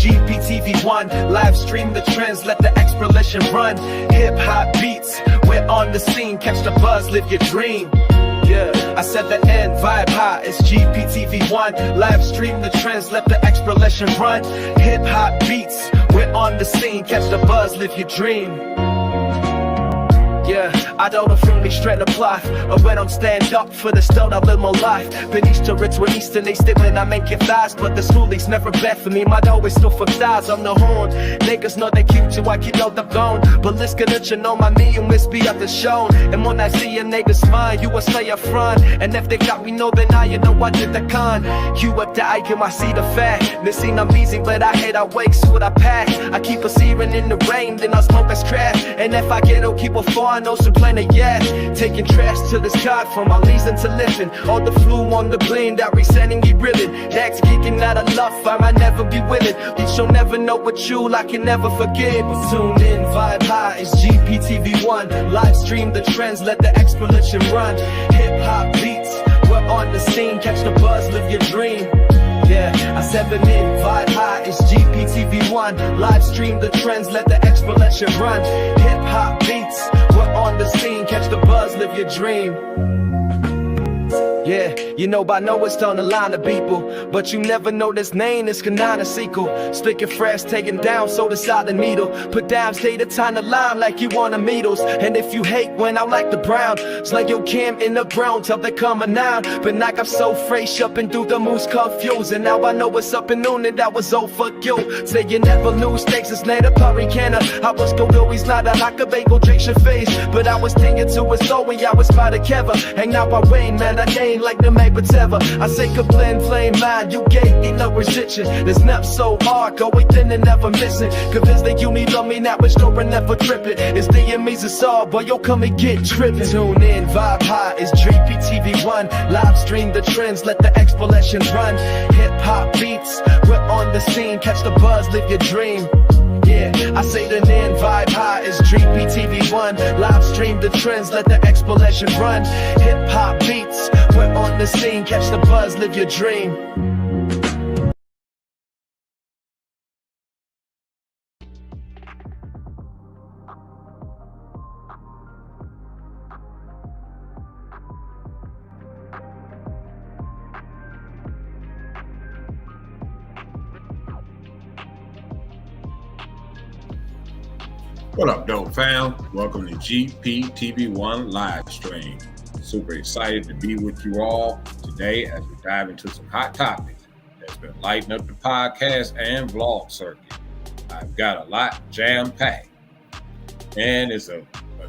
GPTV1, live stream the trends, let the exploration run. Hip hop beats, we're on the scene, catch the buzz, live your dream. Yeah, I said the end, vibe high, it's GPTV1, live stream the trends, let the exploration run. Hip hop beats, we're on the scene, catch the buzz, live your dream. Yeah, I don't feel me straight apply. Or when I'm stand up for the stone, I live my life. Beneath the rich when Eastern they stick when I make it flies. But the schoolies never bet for me, my dough is still for thighs. I'm the horn, niggas know they cute too, I keep out the bone. But let's get it, you know my me, you miss be up the shown. And when I see a nigga smile, you will stay up front. And if they got me, no, then you know I did the con. You up the icon, I see the fact. This ain't amazing, but I hate I wake, so what I pack. I keep a searing in the rain, then I smoke as craft. And if I get, I'll keep a far. No planet yet, taking trash to the sky from my leasing to living. All the flu on the blame that resenting you ribbon. That's kicking out of love, I might never be willing. But you'll never know what you I can never forget. Tune in, vibe high, it's GPTV1. Live stream the trends, let the explosion run. Hip hop beats, we're on the scene, catch the buzz, live your dream. Yeah, I 7 in, vibe high, it's GPTV1. Live stream the trends, let the explosion run. Hip hop beats, we're on the scene, catch the buzz, live your dream. Yeah, you know by now it's on the line of people, but you never know this name is Kanana sequel. Sticking fresh, taking down, so decide the needle. Put down, stay the time to line like you want the Beatles. And if you hate when I like the brown, it's like your Kim in the brown till they come a noun. But like I'm so fresh up and through the moose confused. And now I know what's up and noon and that was all for you. Say you never lose, thanks is later Parikana. I was go do he's not a Afrika Bambaataa face, but I was thinking to his soul when y'all was by the Keva. And now I rain, man, I ain't like the make whatever. I say complain, flame mind, you gay, ain't no restriction. This nap so hard, go within and never missing. Convinced that you need love me now, but sure never tripping. It's the amazing saw, boy, yo, come and get tripping. Tune in, vibe high, it's GPTV1. Live stream the trends, let the explosions run. Hip hop beats, we're on the scene. Catch the buzz, live your dream. Yeah, I say the in vibe high is GPTV1. Live stream the trends, let the explosion run. Hip hop beats, we're on the scene. Catch the buzz, live your dream. What up, dope fam? Welcome to GPTV1 live stream. Super excited to be with you all today as we dive into some hot topics that's been lighting up the podcast and vlog circuit. I've got a lot jam-packed, and it's a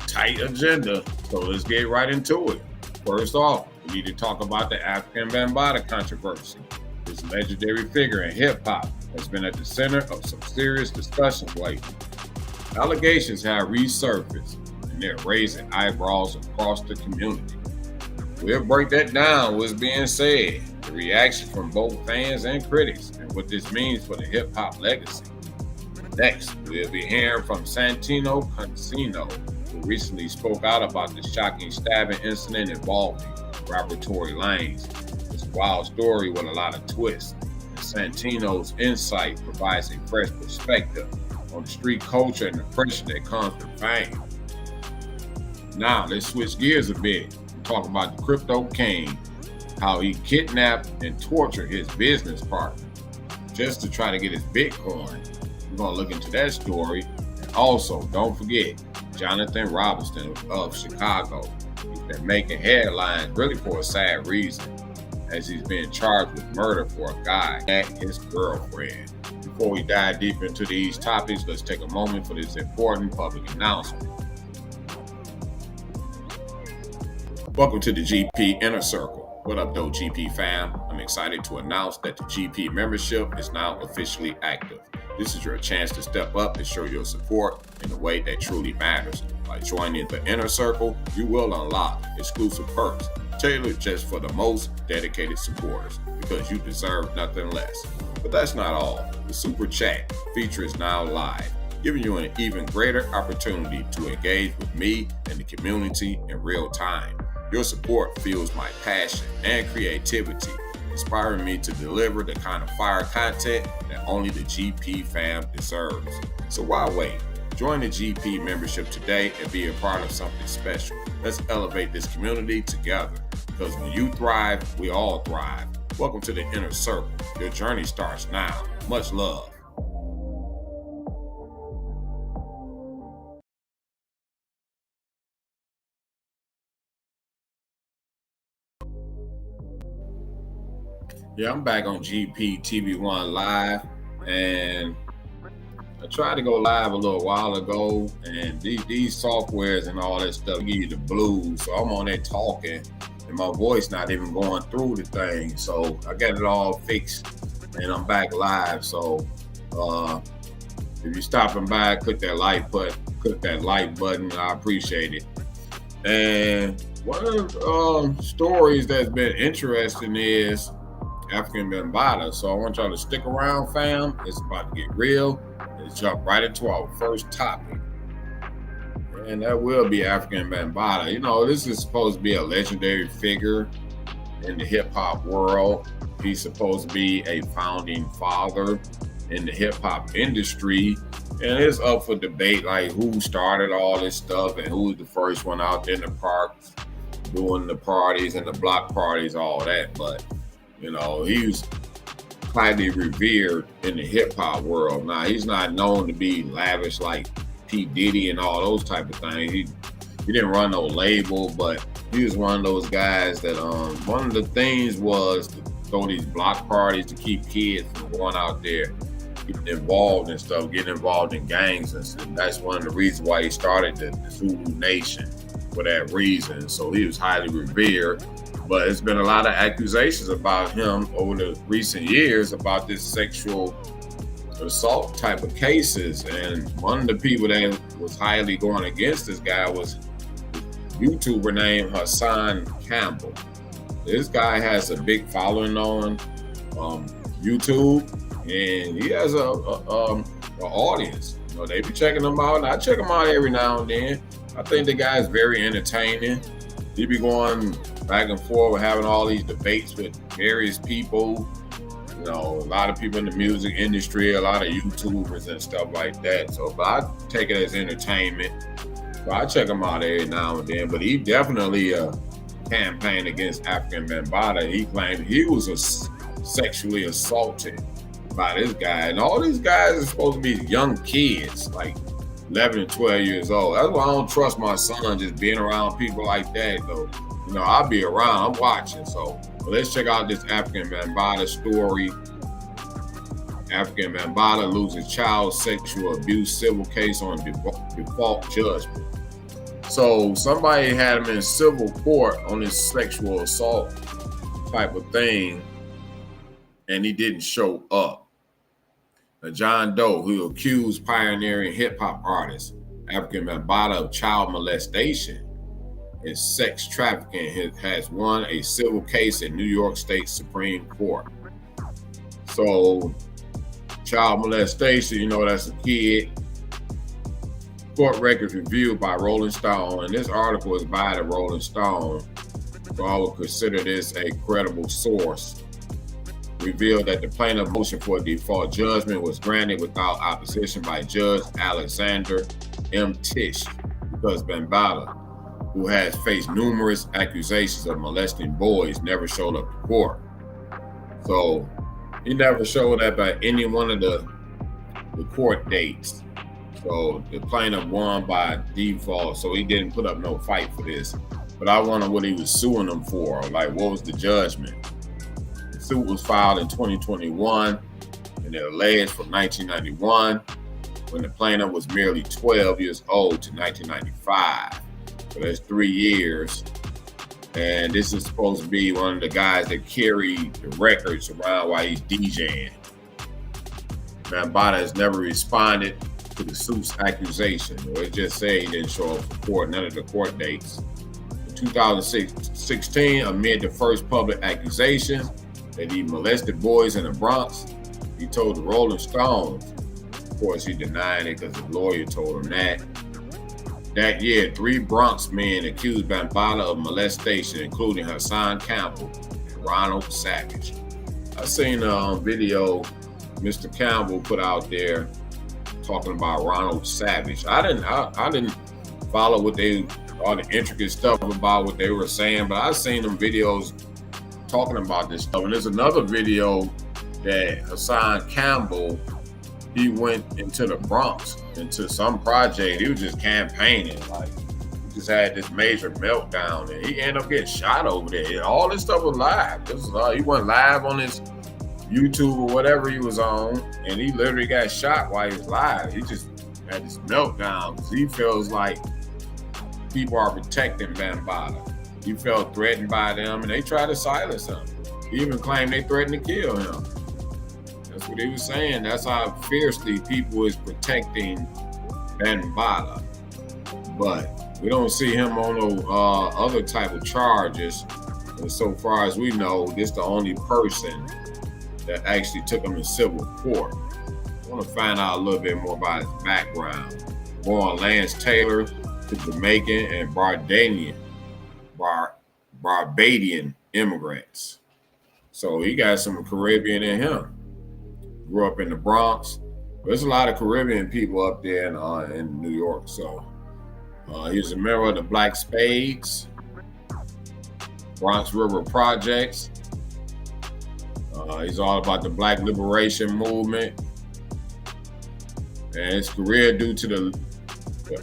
tight agenda, so let's get right into it. First off, we need to talk about the Afrika Bambaataa controversy. This legendary figure in hip-hop has been at the center of some serious discussions lately. Allegations have resurfaced, and they're raising eyebrows across the community. We'll break that down, what's being said, the reaction from both fans and critics, and what this means for the hip-hop legacy. Next, we'll be hearing from Santino Cancino, who recently spoke out about the shocking stabbing incident involving rapper Tory Lanez. It's a wild story with a lot of twists, and Santino's insight provides a fresh perspective on street culture and the pressure that comes from fame. Now, let's switch gears a bit and talk about the crypto king, how he kidnapped and tortured his business partner just to try to get his Bitcoin. We're going to look into that story. And also, don't forget, Jon Robinson of Chicago. He's been making headlines really for a sad reason, as he's being charged with murder for a guy and his girlfriend. Before we dive deep into these topics, let's take a moment for this important public announcement. Welcome to the GP Inner Circle. What up, though, GP fam? I'm excited to announce that the GP membership is now officially active. This is your chance to step up and show your support in a way that truly matters. By joining the Inner Circle, you will unlock exclusive perks tailored just for the most dedicated supporters, because you deserve nothing less. But that's not all. The Super Chat feature is now live, giving you an even greater opportunity to engage with me and the community in real time. Your support fuels my passion and creativity, inspiring me to deliver the kind of fire content that only the GP fam deserves. So why wait? Join the GP membership today and be a part of something special. Let's elevate this community together, because when you thrive, we all thrive. Welcome to the Inner Circle. Your journey starts now. Much love. Yeah, I'm back on GPTV1 Live, and I tried to go live a little while ago, and these softwares and all that stuff give you the blues, so I'm on there talking, and my voice not even going through the thing. So I got it all fixed, and I'm back live. So if you're stopping by, click that like button. I appreciate it. And one of the stories that's been interesting is Afrika Bambaataa. So I want y'all to stick around, fam. It's about to get real. Let's jump right into our first topic. And that will be Afrika Bambaataa. You know, this is supposed to be a legendary figure in the hip-hop world. He's supposed to be a founding father in the hip-hop industry. And it's up for debate, like who started all this stuff and who was the first one out there in the parks doing the parties and the block parties, all that. But you know, he was highly revered in the hip hop world. Now he's not known to be lavish like P. Diddy and all those type of things. He didn't run no label, but he was one of those guys that one of the things was to throw these block parties to keep kids from going out there getting involved and stuff, getting involved in gangs and stuff. That's one of the reasons why he started the Zulu Nation, for that reason. So he was highly revered. But there's been a lot of accusations about him over the recent years about this sexual assault type of cases. And one of the people that was highly going against this guy was a YouTuber named Hassan Campbell. This guy has a big following on YouTube, and he has a audience. You know, they be checking him out, and I check him out every now and then. I think the guy is very entertaining. He be going back and forth, having all these debates with various people. You know, a lot of people in the music industry, a lot of YouTubers and stuff like that. So, but I take it as entertainment. So I check him out every now and then. But he definitely campaigned against Afrika Bambaataa. He claimed he was sexually assaulted by this guy. And all these guys are supposed to be young kids, like 11 and 12 years old. That's why I don't trust my son just being around people like that, though. You know, I'll be around, I'm watching. So let's check out this Afrika Bambaataa story. Afrika Bambaataa loses child sexual abuse civil case on default judgment. So somebody had him in civil court on this sexual assault type of thing, and he didn't show up. Now, John Doe, who accused pioneering hip-hop artist Afrika Bambaataa of child molestation and sex trafficking, has won a civil case in New York State Supreme Court. So, child molestation, you know, that's a kid. Court records reviewed by Rolling Stone, and this article is by the Rolling Stone, so I would consider this a credible source. Revealed that the plaintiff's motion for a default judgment was granted without opposition by Judge Alexander M. Tisch, because Bambaataa, who has faced numerous accusations of molesting boys, never showed up to court. So he never showed up at any one of the court dates. So the plaintiff won by default, so he didn't put up no fight for this. But I wonder what he was suing them for. Like, what was the judgment? The suit was filed in 2021, and it alleged from 1991, when the plaintiff was merely 12 years old, to 1995. So that's 3 years. And this is supposed to be one of the guys that carried the records around while he's DJing. Bambaataa has never responded to the suit's accusation. It just said he didn't show up for court, none of the court dates. In 2016, amid the first public accusations that he molested boys in the Bronx, he told the Rolling Stones, of course he denied it because the lawyer told him that. That year, 3 Bronx men accused Bambaataa of molestation, including Hassan Campbell and Ronald Savage. I seen a video Mr. Campbell put out there talking about Ronald Savage. I didn't follow all the intricate stuff about what they were saying, but I seen them videos talking about this stuff. And there's another video that Hassan Campbell, he went into the Bronx, into some project. He was just campaigning. Like, he just had this major meltdown, and he ended up getting shot over there. All this stuff was live. He went live on his YouTube or whatever he was on, and he literally got shot while he was live. He just had this meltdown because he feels like people are protecting Bambaataa. He felt threatened by them, and they tried to silence him. He even claimed they threatened to kill him. That's what he was saying. That's how fiercely people is protecting Bambaataa. But we don't see him on no other type of charges. And so far as we know, this is the only person that actually took him to civil court. I want to find out a little bit more about his background. Born Lance Taylor to Jamaican and Barbadian immigrants. So he got some Caribbean in him. Grew up in the Bronx. There's a lot of Caribbean people up there in New York. So he was a member of the Black Spades. Bronx River Projects. He's all about the Black liberation movement. And his career, due to the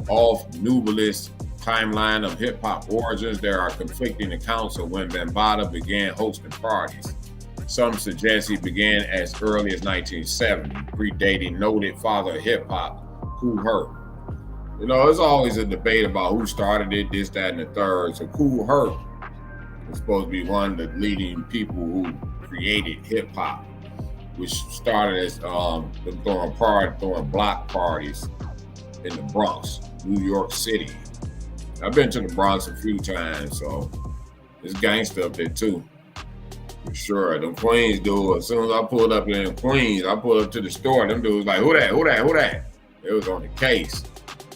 off-nubalist timeline of hip-hop origins, there are conflicting accounts of when Bambaataa began hosting parties. Some suggest he began as early as 1970, predating noted father of hip-hop, Kool Herc. You know, there's always a debate about who started it, this, that, and the third. So Kool Herc was supposed to be one of the leading people who created hip-hop, which started as throwing block parties in the Bronx, New York City. I've been to the Bronx a few times, so there's gangster up there too. For sure. Them Queens dudes, as soon as I pulled up in Queens, I pulled up to the store, them dudes like, who that? It was on the case.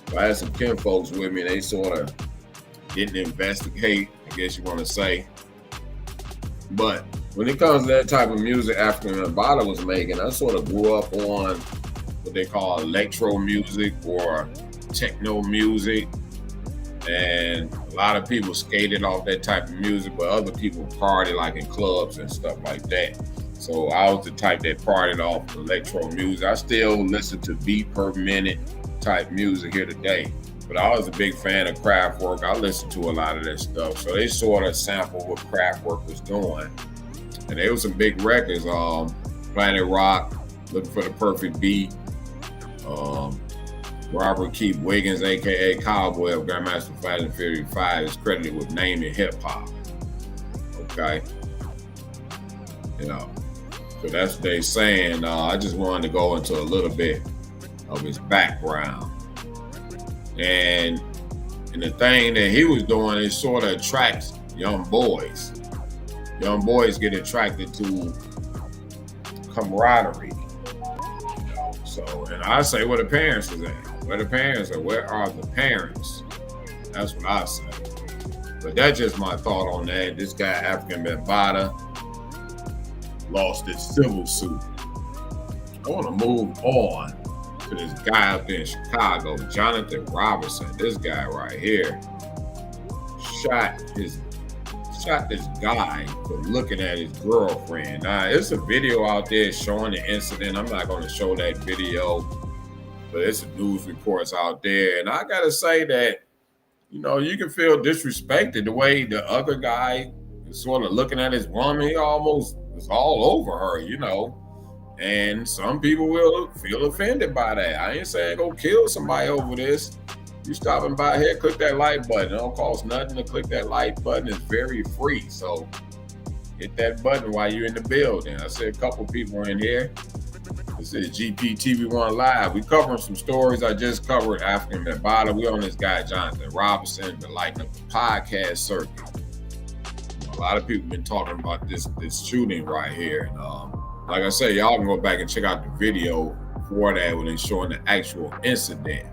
So I had some kin folks with me, they sort of didn't investigate, I guess you want to say. But when it comes to that type of music Afrika Bambaataa was making, I sort of grew up on what they call electro music or techno music. And a lot of people skated off that type of music, but other people party like in clubs and stuff like that. So I was the type that partied off electro music. I still listen to beat per minute type music here today, but I was a big fan of Kraftwerk. I listened to a lot of that stuff. So they sort of sampled what Kraftwerk was doing. And there was some big records, Planet Rock, Looking for the Perfect Beat, Robert Keith Wiggins, aka Cowboy of Grandmaster Flash and Fury 5, is credited with naming hip hop. Okay. You know, so that's what they're saying. I just wanted to go into a little bit of his background. And the thing that he was doing is sort of attracts young boys. Young boys get attracted to camaraderie. You know, so, and I say where the parents is at. Where the parents are, where are the parents? That's what I say. But that's just my thought on that. This guy, Afrika Bambaataa, lost his civil suit. I want to move on to this guy up in Chicago, Jon Robinson. This guy right here shot this guy for looking at his girlfriend. Now, there's a video out there showing the incident. I'm not going to show that video, but it's news reports out there. And I got to say that, you know, you can feel disrespected the way the other guy is sort of looking at his woman. He almost was all over her, you know. And some people will feel offended by that. I ain't saying go kill somebody over this. You stopping by here, click that like button. It don't cost nothing to click that like button. It's very free. So hit that button while you're in the building. I see a couple people in here. This is GPTV1 Live. We covering some stories. I just covered Afrika Bambaataa. We on this guy, Jon Robinson, been lighting up the podcast circuit. A lot of people been talking about this shooting right here. And like I said, y'all can go back and check out the video for that when it's showing the actual incident.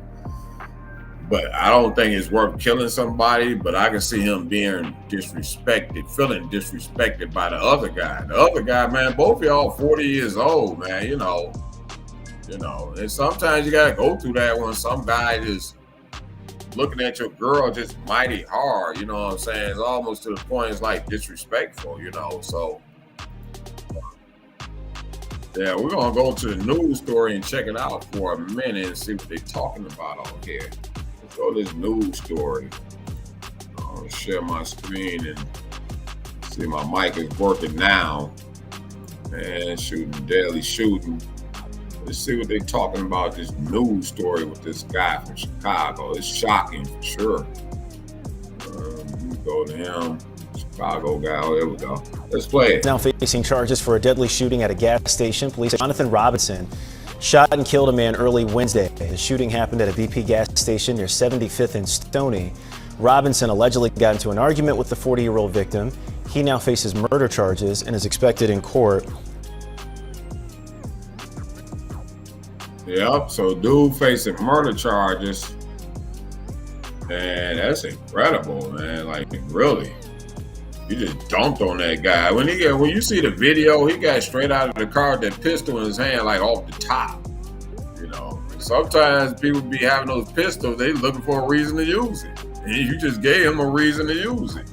But I don't think it's worth killing somebody, but I can see him being disrespected, feeling disrespected by the other guy. The other guy, man, both of y'all 40 years old, man, you know. And sometimes you gotta go through that when some guy just looking at your girl just mighty hard, you know what I'm saying? It's almost to the point it's like disrespectful, you know. So yeah, we're gonna go to the news story and check it out for a minute and see what they're talking about on here. Go to this news story. I'll share my screen and see my mic is working now. And daily shooting. Let's see what they're talking about, this news story with this guy from Chicago. It's shocking for sure. Go to him. Chicago guy. Oh, there we go. Let's play it. Now facing charges for a deadly shooting at a gas station. Police say Jon Robinson shot and killed a man early Wednesday. The shooting happened at a BP gas station near 75th and Stony. Robinson allegedly got into an argument with the 40-year-old victim. He now faces murder charges and is expected in court. Yep, so dude facing murder charges. And that's incredible, man. Like, really. You just dumped on that guy. When you see the video, he got straight out of the car with that pistol in his hand, like off the top. You know, sometimes people be having those pistols, they looking for a reason to use it. And you just gave him a reason to use it.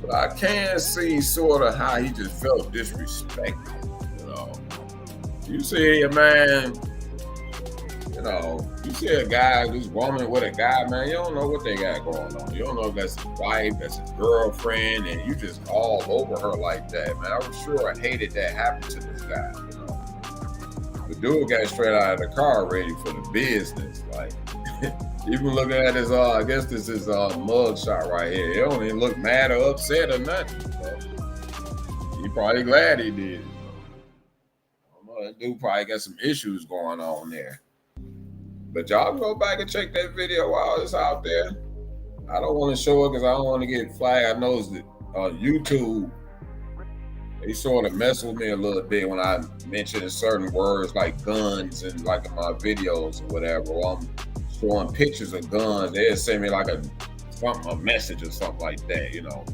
But I can see sort of how he just felt disrespected, you know. You see a man, you know, you see a guy, this woman with a guy, man, you don't know what they got going on. You don't know if that's his wife, that's his girlfriend, and you just all over her like that, man. I was sure I hated that happened to this guy, you know. The dude got straight out of the car ready for the business. Like, even looking at his, I guess this is mug shot right here. He don't even look mad or upset or nothing. So he probably glad he did. I don't know, that dude probably got some issues going on there. But y'all go back and check that video while it's out there. I don't want to show it because I don't want to get flagged. I know that YouTube, they sort of mess with me a little bit when I mention certain words like guns and like in my videos or whatever. Or I'm showing pictures of guns. They'll send me like a message or something like that, you know.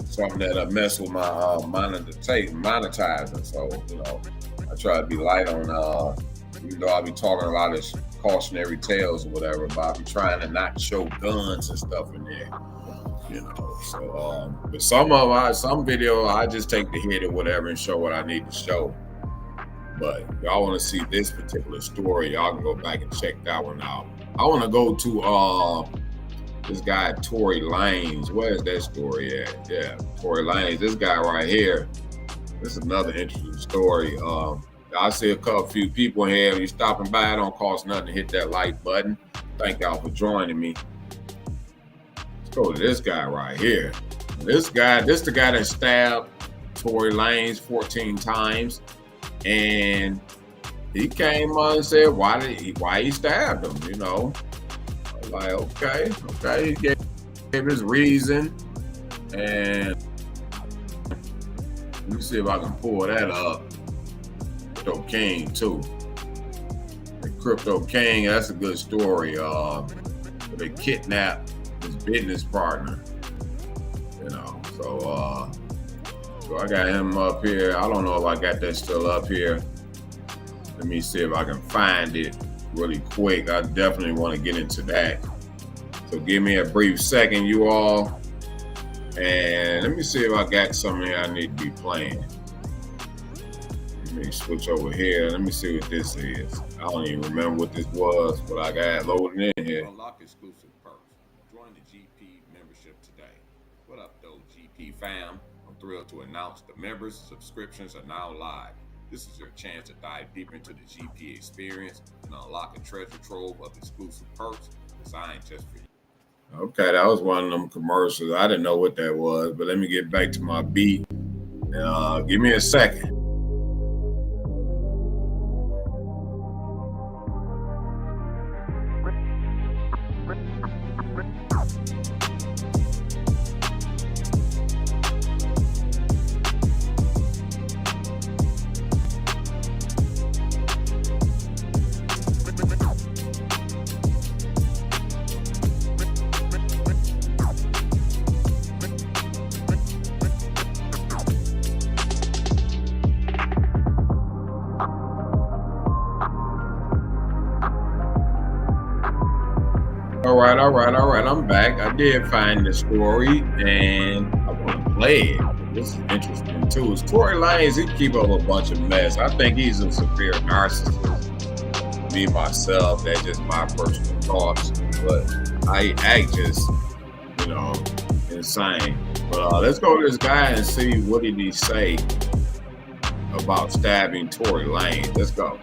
Something that'll mess with my monetizing. So, you know, I try to be light on even though I'll be talking a lot of cautionary tales or whatever, but I'll be trying to not show guns and stuff in there, you know. So, but some video I just take the hit or whatever and show what I need to show. But if y'all want to see this particular story, y'all can go back and check that one out. I want to go to this guy Tory Lanez. Where is that story at? Yeah, Tory Lanez. This guy right here. This is another interesting story. I see a few people here. If you're stopping by, it don't cost nothing to hit that like button. Thank y'all for joining me. Let's go to this guy right here. This the guy that stabbed Tory Lanez 14 times. And he came on and said why he stabbed him, you know. I was like, okay. He gave his reason. And let me see if I can pull that up. Crypto King too. The Crypto King, that's a good story. They kidnapped his business partner, you know. So I got him up here. I don't know if I got that still up here. Let me see if I can find it really quick. I definitely want to get into that. So give me a brief second, you all. And let me see if I got something I need to be playing. Let me switch over here. Let me see what this is. I don't even remember what this was, but I got loaded in here. Unlock exclusive perks. Join the GP membership today. What up, though, GP fam? I'm thrilled to announce the members' subscriptions are now live. This is your chance to dive deeper into the GP experience and unlock a treasure trove of exclusive perks designed just for you. Okay, that was one of them commercials. I didn't know what that was, but let me get back to my beat. Give me a second. All right. I'm back. I did find the story and I want to play it. This is interesting too. It's Tory Lanez. He keep up a bunch of mess. I think he's a severe narcissist. Me, myself, that's just my personal thoughts. But I act just, you know, insane. But let's go to this guy and see what did he say about stabbing Tory Lanez. Let's go.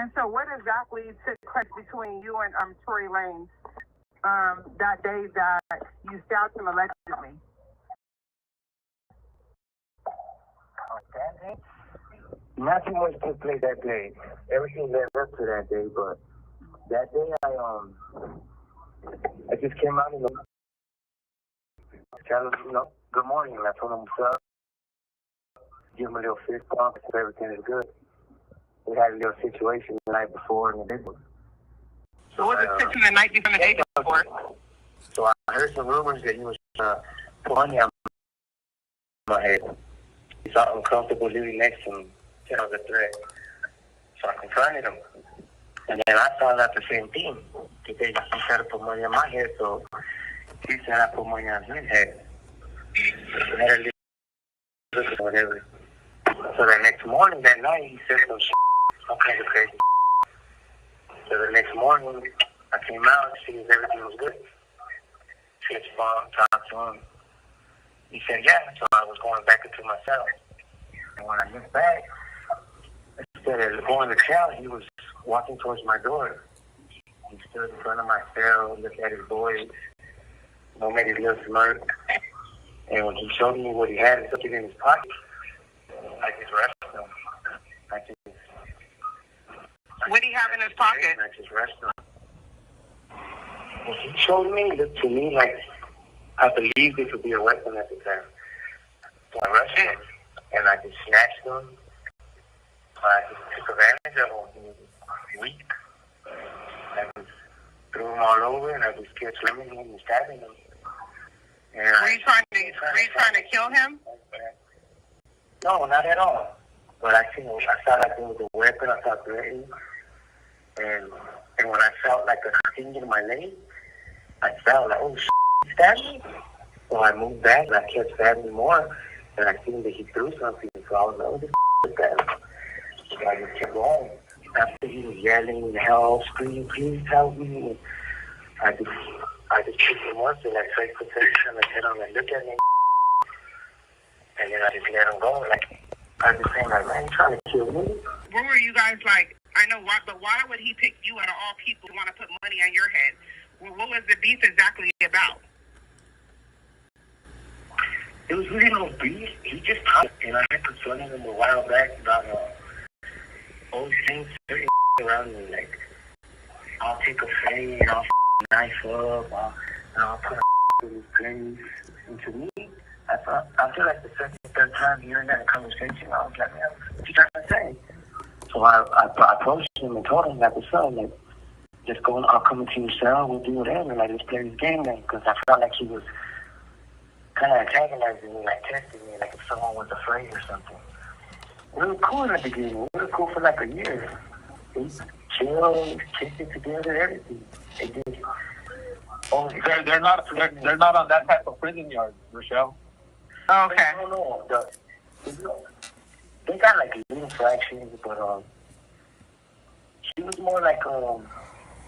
And so what exactly took place between you and Tory Lanez that day that you stabbed him allegedly? That day? Not too much took place that day. Everything led up to that day, but that day I just came out and tell him, good morning. And I told him what's up. Give him a little fist bump if everything is good. We had a little situation the night before and the day before. So what was the situation the night before and the day before? So I heard some rumors that he was put money on my head. He felt uncomfortable living next to him. Said I was a threat. So I confronted him. And then I found out the same thing. He tried to put money on my head, so he said I put money on his head. So we had a little whatever. So the next morning, that night, he said some kind of crazy. So the next morning, I came out to see if everything was good. Fixed phone, talked to him. He said, yeah. So I was going back into my cell. And when I looked back, instead of going to cell, he was walking towards my door. He stood in front of my cell, looked at his boys, made his little smirk. And when he showed me what he had and took it in his pocket, I just rushed him. What did he have in his pocket? I just rushed him. What he showed me looked to me like I believed it could be a weapon at the time. So I rushed him, and I just snatched him. I just took advantage of him. He was weak. I just threw him all over, and I just kept swinging him and stabbing him. And were you trying to kill him? No, not at all. But I saw like there was a weapon. I saw threatening. And when I felt like a sting in my leg, I felt like, oh, he stabbed me. So I moved back, and I kept stabbing more. And I seen that he threw something. So I was like, oh, this is that. So I just kept going. After he was yelling, help, screaming, please help me. I just picked him up and I tried to position and hit him and look at me. And then I just let him go. Like, I was just saying, like, man, you trying to kill me? What were you guys like? I know why, but why would he pick you out of all people who want to put money on your head? Well, what was the beef exactly about? It was really no beef. He just talked, and I had confronted him a while back about all these things around me. Like, I'll take a fade, I'll knife up, I'll put a in his place. And to me, I feel like the second, third time hearing that conversation, I was like, man, what you trying to say? So I approached him and told him that was so, like, just go, I'll come into your cell, we'll do whatever, like, let's play this game then, because I felt like he was kind of antagonizing me, like, testing me, like if someone was afraid or something. We were cool in the beginning. We were cool for like a year. We chilled, kicked it together, everything. They're not on that type of prison yard, Rochelle. Okay. No. They got like little fractions, but she was more like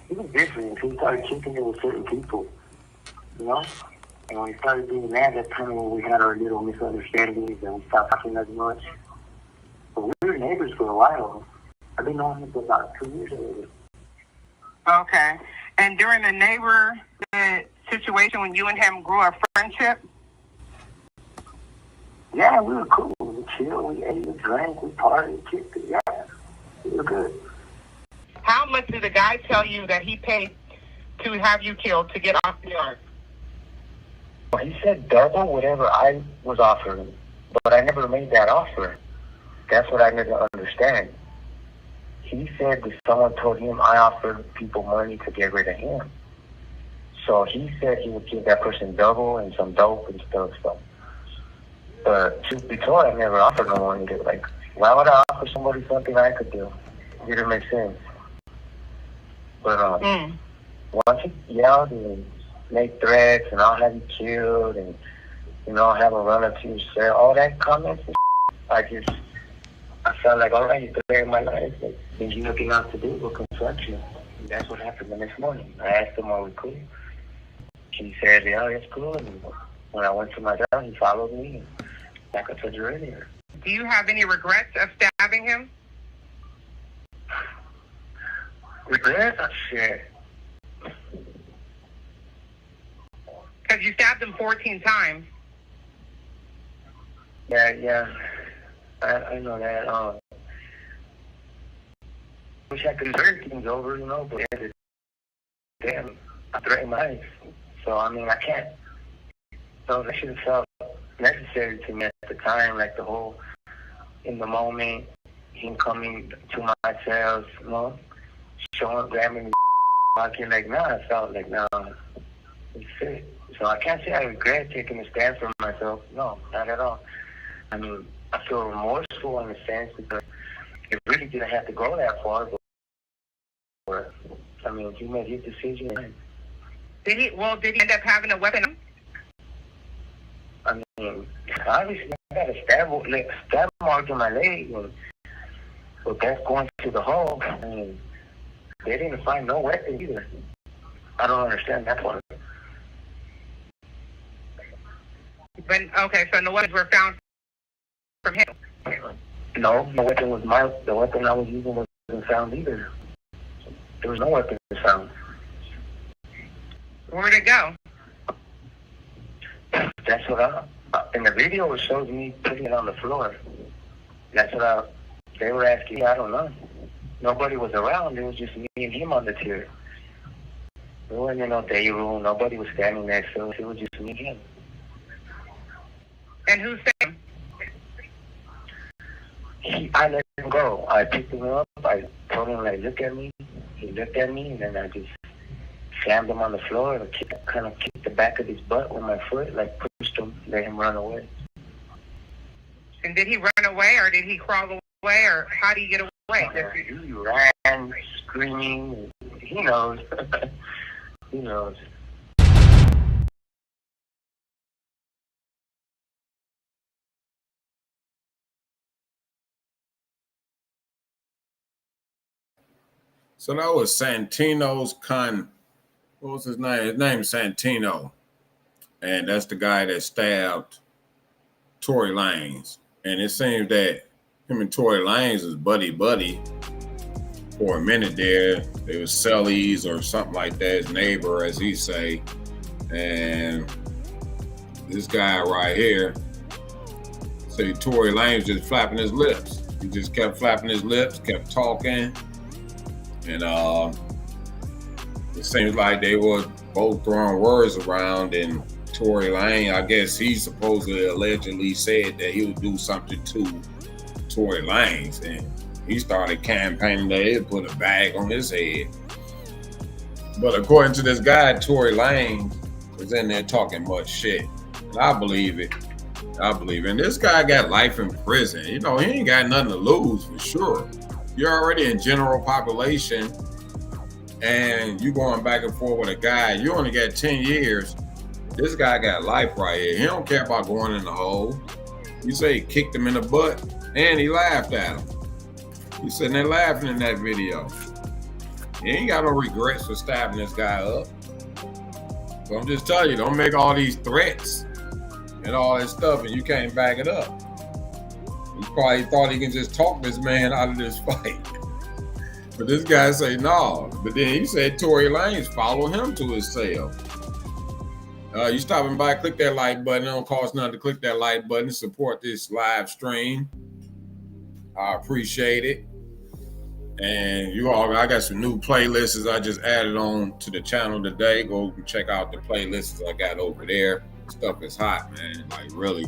he was different. He started kicking it with certain people, you know. And when we started doing that, that's kind of when we had our little misunderstandings and we stopped talking as much. But we were neighbors for a while. I've been knowing him for about 2 years already. Okay. And during the neighborhood situation when you and him grew a friendship? Yeah, we were cool. We chilled, we ate, we drank, we partied, kicked it. Yeah, we were good. How much did the guy tell you that he paid to have you killed to get off the yard? Well, he said double whatever I was offering, but I never made that offer. That's what I never understand. He said that someone told him I offered people money to get rid of him. So he said he would give that person double and some dope and stuff. But truth be told, I never offered no money. Like, why would I offer somebody something I could do? It didn't make sense. But once he yelled and made threats and I'll have you killed and, you know, have a run up to your cell, all that comments and I felt like, all right, you're threatening my life. Like, there's nothing else to do but confront you. And that's what happened the next morning. I asked him, are we cool? He said, yeah, it's cool. And when I went to my cell, he followed me. And like I told you earlier. Do you have any regrets of stabbing him? Regret? Shit. Because you stabbed him 14 times. Yeah. I know that. Wish I could turn things over, but damn, I threatened my life. So, I mean, I can't. So that should have felt necessary to me at the time, like the whole, in the moment, him coming to my cells, showing, grabbing me, walking, like, I felt like, it's it. So I can't say I regret taking a stand for myself. No, not at all. I mean, I feel remorseful in a sense because it really didn't have to go that far. But I mean, he made his decision. Did he end up having a weapon? I mean, obviously, I got a stab mark in my leg, but that's going to the hole. I mean, they didn't find no weapon either. I don't understand that part. But okay, so no weapons were found from him. No, the weapon the weapon I was using wasn't found either. There was no weapon found. Where'd it go? That's what in the video it shows me putting it on the floor. That's what they were asking me. I don't know. Nobody was around. It was just me and him on the chair. There wasn't no day room. Nobody was standing there, so it was just me and him. And who said him? I let him go. I picked him up. I told him, like, look at me. He looked at me, and then I just slammed him on the floor and kind of kicked the back of his butt with my foot, like pushed him, let him run away. And did he run away, or did he crawl away, or how did he get away? He ran, screaming. He knows. He knows. So that was Santino's what was his name? His name is Santino. And that's the guy that stabbed Tory Lanez. And it seems that him and Tory Lanez is buddy for a minute there. They was cellies or something like that, his neighbor, as he say. And this guy right here, say Tory Lanez just flapping his lips. He just kept flapping his lips, kept talking. And it seems like they were both throwing words around, and Tory Lanez, I guess he supposedly allegedly said that he would do something to Tory Lanez, and he started campaigning that he'd put a bag on his head. But according to this guy, Tory Lanez was in there talking much shit. And I believe it. And this guy got life in prison. He ain't got nothing to lose for sure. You're already in general population, and you going back and forth with a guy. You only got 10 years. This guy got life right here. He don't care about going in the hole. You say he kicked him in the butt, and he laughed at him. He's sitting there laughing in that video. He ain't got no regrets for stabbing this guy up. So I'm just telling you, don't make all these threats and all that stuff, and you can't back it up. He probably thought he can just talk this man out of this fight. But this guy say no. But then he said Tory Lanez follow him to his cell. You stopping by, click that like button. It don't cost nothing to click that like button to support this live stream. I appreciate it. And I got some new playlists I just added on to the channel today. Go check out the playlists I got over there. Stuff is hot, man. Like really.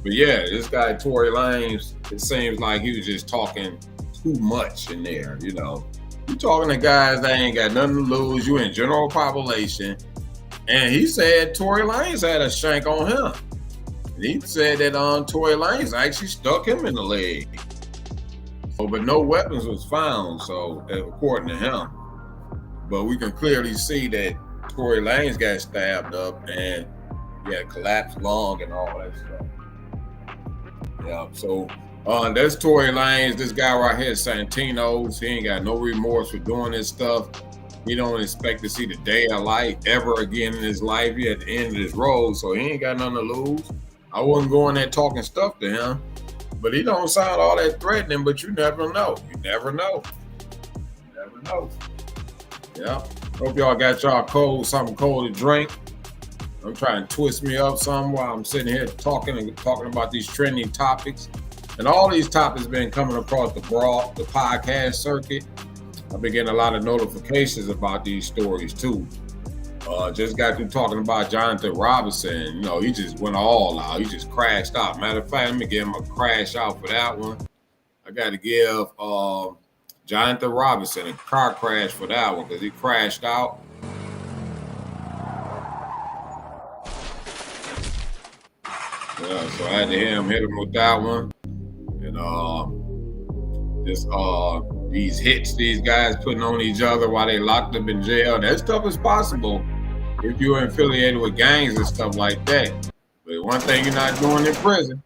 But yeah, this guy Tory Lanez, it seems like he was just talking too much in there, You talking to guys that ain't got nothing to lose. You in general population. And he said Tory Lanez had a shank on him. And he said that Tory Lanez actually stuck him in the leg. But no weapons was found, so according to him. But we can clearly see that Tory Lanez got stabbed up and he had collapsed lung and all that stuff. Yeah, so that's Tory Lanez. This guy right here, Santino. He ain't got no remorse for doing this stuff. He don't expect to see the day of life ever again in his life. He at the end of his road, so he ain't got nothing to lose. I wasn't going there talking stuff to him, but he don't sound all that threatening, but you never know. You never know. Never know. Yeah. Hope y'all got y'all something cold to drink. I'm trying to twist me up some while I'm sitting here talking about these trending topics. And all these topics been coming across the podcast circuit. I've been getting a lot of notifications about these stories too. Just got through talking about Jonathan Robinson. You know, he just went all out. He just crashed out. Matter of fact, let me give him a crash out for that one. I got to give Jonathan Robinson a car crash for that one because he crashed out. Yeah, so I had to hit him with that one. And these hits these guys putting on each other while they locked up in jail, that stuff is possible if you're affiliated with gangs and stuff like that. But one thing you're not doing in prison,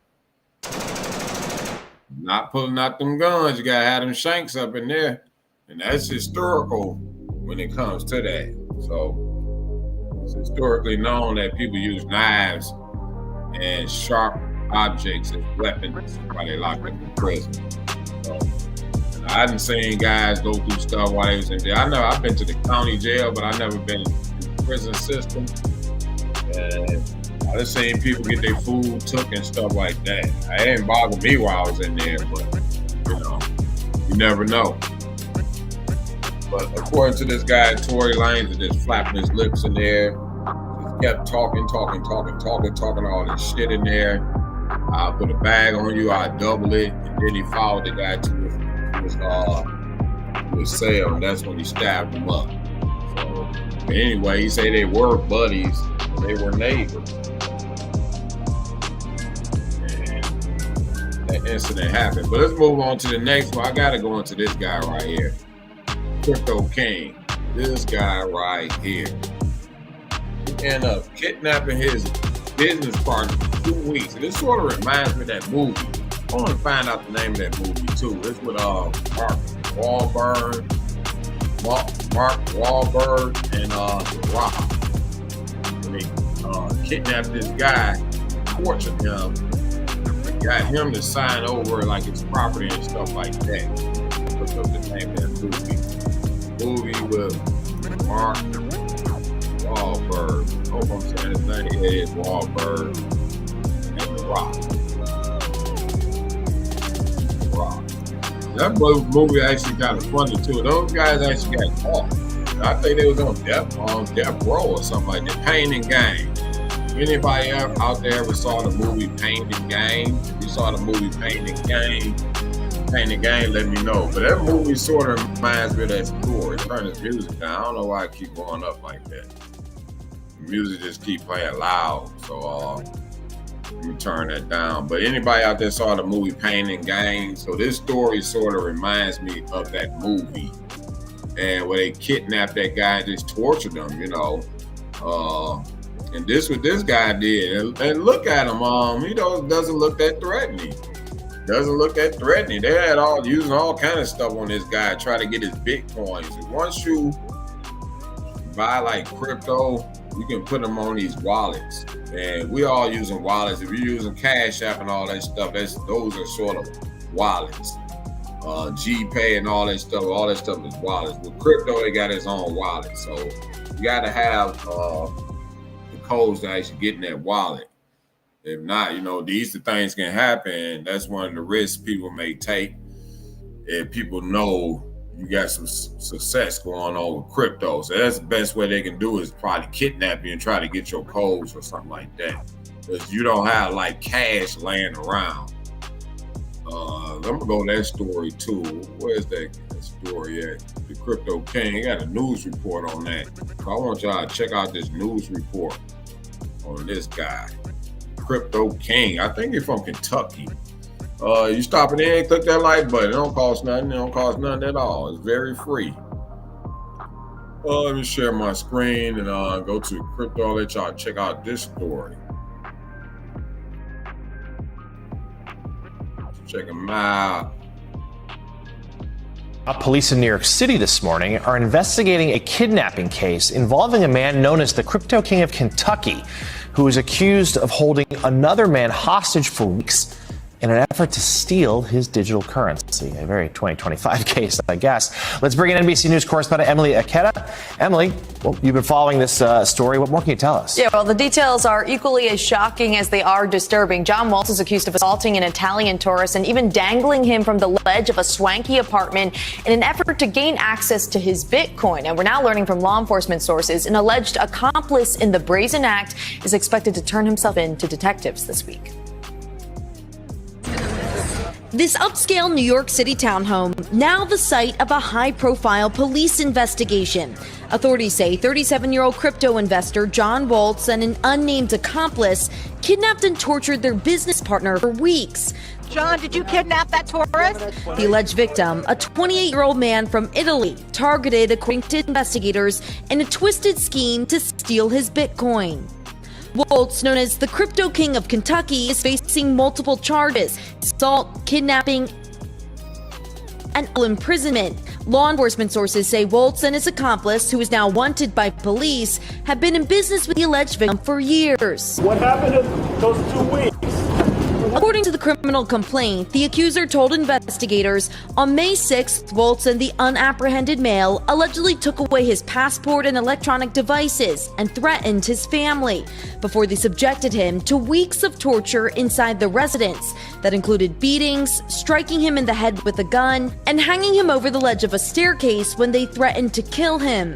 not pulling out them guns. You gotta have them shanks up in there. And that's historical when it comes to that. So it's historically known that people use knives and sharp objects as weapons while they locked up in prison. So, I hadn't seen guys go through stuff while they was in jail. I know I've been to the county jail, but I've never been in the prison system. And I've seen people get their food took and stuff like that. It didn't bother me while I was in there, but you know, you never know. But according to this guy, Tory Lanez, just flapping his lips in there, just kept talking all this shit in there. I'll put a bag on you, I'll double it, and then he followed the guy to his cell, and that's when he stabbed him up. So, but anyway, he said they were buddies, they were neighbors. And that incident happened. But let's move on to the next one. I gotta go into this guy right here. Crypto King. This guy right here. He ended up kidnapping his business partner for 2 weeks. And this sort of reminds me of that movie. I want to find out the name of that movie too. It's with Mark Wahlberg and The Rock. And they kidnapped this guy, tortured him, and got him to sign over like his property and stuff like that. Look up the name of that movie. Movie with Mark Wahlberg. I hope I'm saying his name is Wahlberg and The Rock. That movie actually kind of funny too. Those guys actually got caught. I think they was on death row or something like that. Pain and Gain. Anybody out there ever saw the movie Pain and Gain? If you saw the movie Pain and Gain, let me know. But that movie sort of reminds me of that story. Turn his music down. I don't know why I keep going up like that. The music just keep playing loud. So let me turn that down. But anybody out there saw the movie Pain and Gain? So this story sort of reminds me of that movie. And where they kidnapped that guy and just tortured him, you know. And this what this guy did. And look at him, he doesn't look that threatening. They had using all kind of stuff on this guy, try to get his Bitcoins. And once you buy like crypto, you can put them on these wallets. And we all using wallets. If you're using Cash App and all that stuff, those are sort of wallets. GPay and all that stuff is wallets. With crypto, they got its own wallet. So you got to have the codes to actually get in that wallet. If not, these things can happen. That's one of the risks people may take. If people know you got some success going on with crypto. So that's the best way they can do is probably kidnap you and try to get your codes or something like that. Because you don't have like cash laying around. I'm gonna go to that story too. Where's that story at? The Crypto King. He got a news report on that. So I want y'all to check out this news report on this guy. Crypto King. I think he's from Kentucky. You stop it in, click that like button. It don't cost nothing. It don't cost nothing at all. It's very free. Let me share my screen and go to crypto. I'll let y'all check out this story. Check them out. Police in New York City this morning are investigating a kidnapping case involving a man known as the Crypto King of Kentucky, who is accused of holding another man hostage for weeks in an effort to steal his digital currency. A very 2025 case, I guess. Let's bring in NBC News correspondent Emily Aketa. Emily, well, you've been following this story. What more can you tell us? Yeah, well, the details are equally as shocking as they are disturbing. Jon Waltz is accused of assaulting an Italian tourist and even dangling him from the ledge of a swanky apartment in an effort to gain access to his Bitcoin. And we're now learning from law enforcement sources an alleged accomplice in the brazen act is expected to turn himself in to detectives this week. This upscale New York City townhome, now the site of a high-profile police investigation. Authorities say 37-year-old crypto investor Jon Waltz and an unnamed accomplice kidnapped and tortured their business partner for weeks. John, did you kidnap that tourist? The alleged victim, a 28-year-old man from Italy, targeted, according to investigators, in a twisted scheme to steal his Bitcoin. Waltz, known as the Crypto King of Kentucky, is facing multiple charges: assault, kidnapping, and imprisonment. Law enforcement sources say Waltz and his accomplice, who is now wanted by police, have been in business with the alleged victim for years. What happened in those 2 weeks? According to the criminal complaint, the accuser told investigators on May 6th, Waltz and the unapprehended male allegedly took away his passport and electronic devices and threatened his family before they subjected him to weeks of torture inside the residence that included beatings, striking him in the head with a gun, and hanging him over the ledge of a staircase when they threatened to kill him.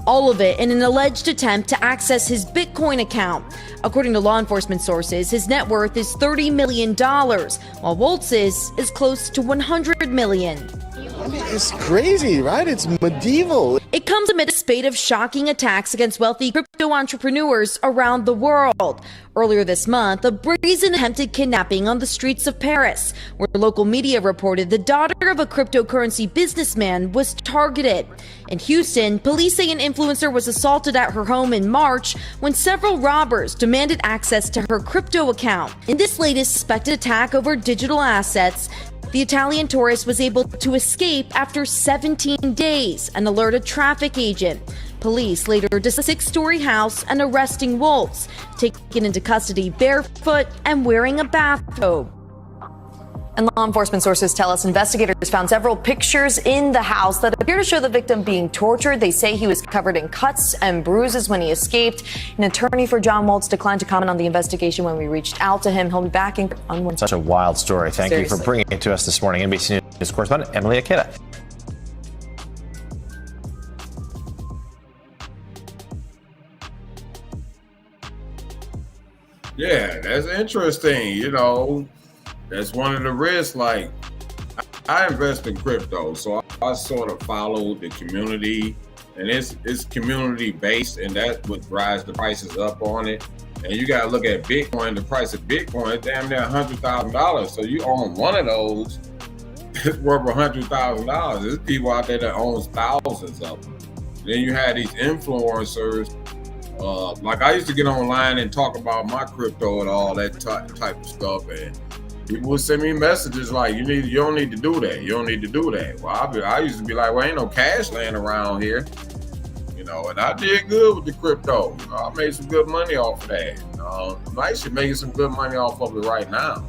All of it in an alleged attempt to access his Bitcoin account. According to law enforcement sources, his net worth is $30 million, while Waltz's is close to $100 million. I mean, it's crazy, right? It's medieval. It comes amid a spate of shocking attacks against wealthy crypto entrepreneurs around the world. Earlier this month, a brazen attempted kidnapping on the streets of Paris, where local media reported the daughter of a cryptocurrency businessman was targeted. In Houston, police say an influencer was assaulted at her home in March when several robbers demanded access to her crypto account. In this latest suspected attack over digital assets, the Italian tourist was able to escape after 17 days and alert a traffic agent. Police later discussed a 6-story house and arresting Waltz, taken into custody barefoot and wearing a bathrobe. And law enforcement sources tell us investigators found several pictures in the house that appear to show the victim being tortured. They say he was covered in cuts and bruises when he escaped. An attorney for Jon Waltz declined to comment on the investigation when we reached out to him. He'll be back in on Wednesday. Such a wild story. Thank Seriously. you for bringing it to us this morning. NBC News correspondent Emily Aketa. Yeah, that's interesting. You know, that's one of the risks. Like, I invest in crypto, so I sort of follow the community, and it's community based, and that's what drives the prices up on it. And you got to look at Bitcoin. The price of Bitcoin is damn near $100,000. So you own one of those, it's worth $100,000. There's people out there that owns thousands of them. Then you have these influencers. Like I used to get online and talk about my crypto and all that type of stuff, and people would send me messages like, "You don't need to do that. You don't need to do that." Well, I used to be like, "Well, ain't no cash laying around here," you know. And I did good with the crypto. You know, I made some good money off of that. I'm actually making some good money off of it right now.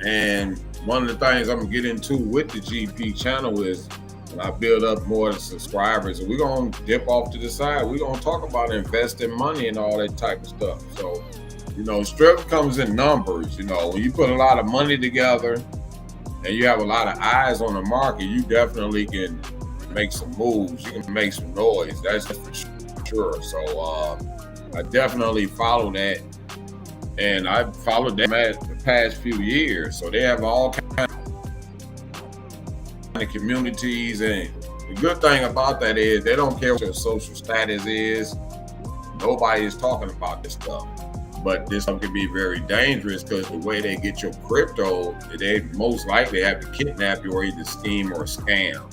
And one of the things I'm gonna get into with the GP channel is, when I build up more subscribers, and we're gonna dip off to the side. We're gonna talk about investing money and all that type of stuff. So, you know, strength comes in numbers. You know, when you put a lot of money together and you have a lot of eyes on the market, you definitely can make some moves. You can make some noise. That's for sure. So I definitely follow that, and I've followed them at the past few years. So they have all kinds of communities, and the good thing about that is they don't care what your social status is. Nobody is talking about this stuff, but this stuff can be very dangerous because the way they get your crypto, they most likely have to kidnap you or either scheme or scam,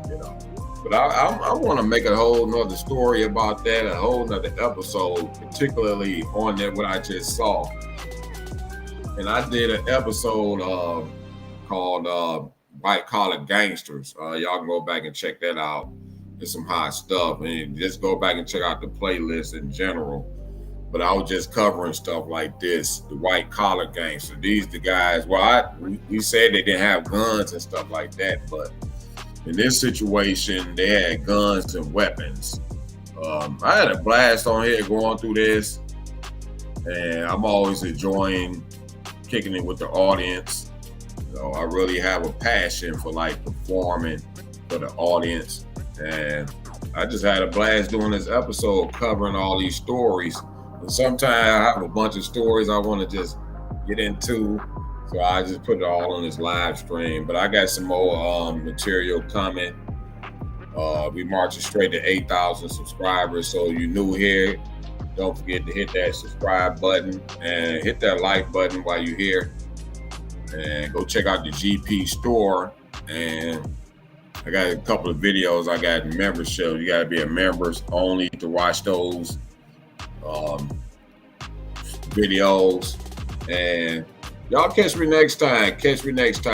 you know. But I want to make a whole nother story about that, a whole nother episode, particularly on that what I just saw. And I did an episode called White Collar Gangsters. Y'all can go back and check that out. It's some hot stuff, and just go back and check out the playlist in general. but I was just covering stuff like this, the white collar gangster. These the guys. Well, we said they didn't have guns and stuff like that, but in this situation, they had guns and weapons. I had a blast on here going through this, and I'm always enjoying kicking it with the audience. So I really have a passion for like performing for the audience, and I just had a blast doing this episode covering all these stories. And sometimes I have a bunch of stories I want to just get into, so I just put it all on this live stream. But I got some more material coming. We marching straight to 8,000 subscribers. So you new here, don't forget to hit that subscribe button and hit that like button while you're here. And go check out the GP store. And I got a couple of videos. I got membership. You got to be a members only to watch those videos. And y'all catch me next time.